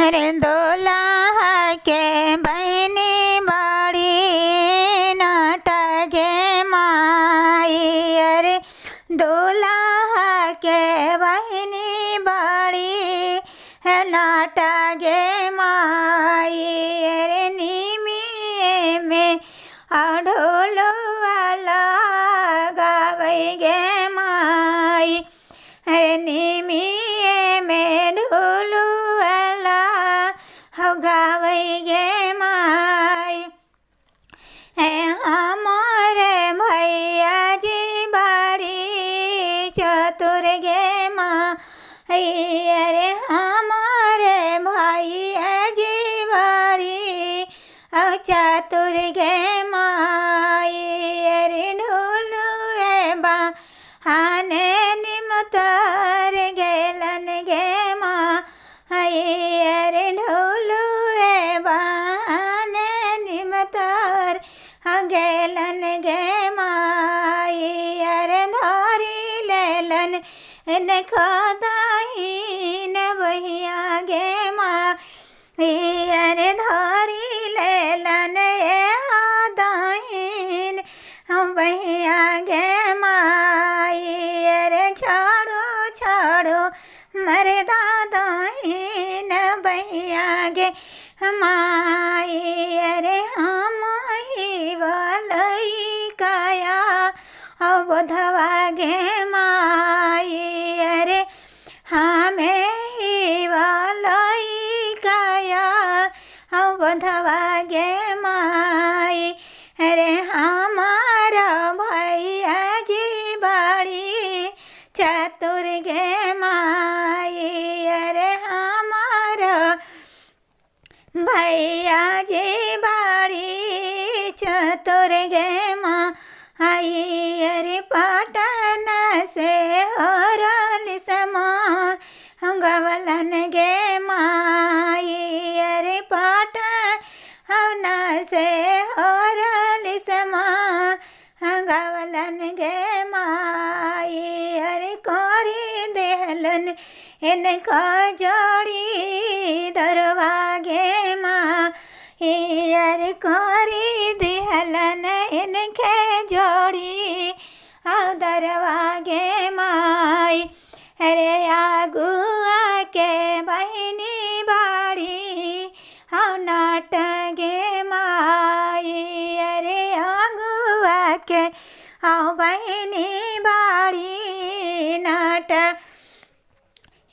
अरे दुल्हा के बहनी बड़ी नाटा गे माई। अरे दुल्हा के बहनी बड़ी नाटा गे माई। अरे निमिये में ढोलुआ लगावै गे माई। अरे निमिये में ढोलुआ लगावै गे माई। हमारे भैया जी बड़ी चतुर गे माई। अरे हमारे भैया जी बड़ी चतुर गे माई। अरे ढोलुए बहाने निमतर गेलन गे माई। अरे ढोलुए बहाने निमतर गेलन गे माई। अरे धरी लेलन इन खदाहीन बहिया गे माई। अरे धरी लेलन दाहीन बहिया गे माई। अरे छोड़ो छोड़ो मरदा दाहीन बहिया गे माई। अरे हम ही वालई काया बोधवा गे माई। अरे हमें ही वालई काया बोधवा गे माई। अरे हमारा भैया जी बड़ी चतुर गे माई। अरे हमारा भैया जी बड़ी चतुर गे माई। अरे पटन से हरल समान गवलन गे माई। अरे पटन से हरल समान गवलन गे माई। अरे करी देहलन इनका जोड़ी दरवा गे माई। अरे करी देहलन इनके जोड़ी दरवा गे माई। अरे आगुआ के बहनी बाड़ी नाट गे माई। अरे आगुआ के बहनी बाड़ी नाट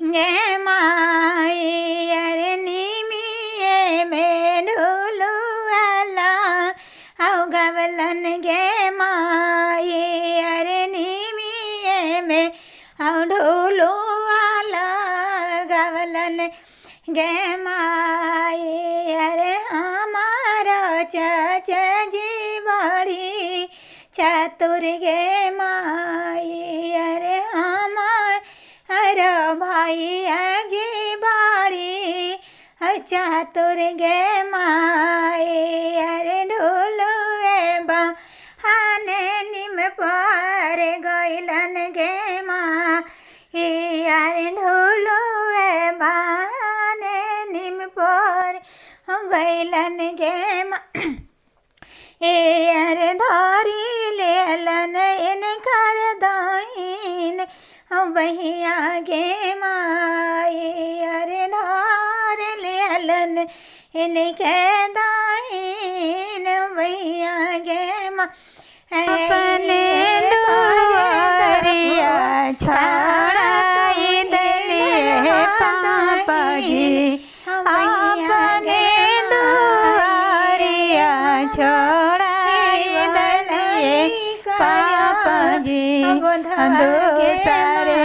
गे माई। अरे निमिये में ढोलुआ गवलन गे माई। अरे निमिये में ढोलुआ गवलन गे माई। अरे हमारा चाचा जी बड़ी चतुर गे माई। अरे हमारा भैया जी बड़ी चतुर गे माई। अरे ढोलुए बहाने निम पर गइलन गे माई। अरे ढोलुए बहाने निम पर गइलन गे माई। अरे धरी लेलन इनकर दाहीन बहिया गे माई। अरे धर लेलन इनके दाहीन बहिया गे माई। अपने दुआरिया छाड़ाई दिले पापा जी। अपने दुआरिया छोड़ाई दिले पापा जी। दूसरे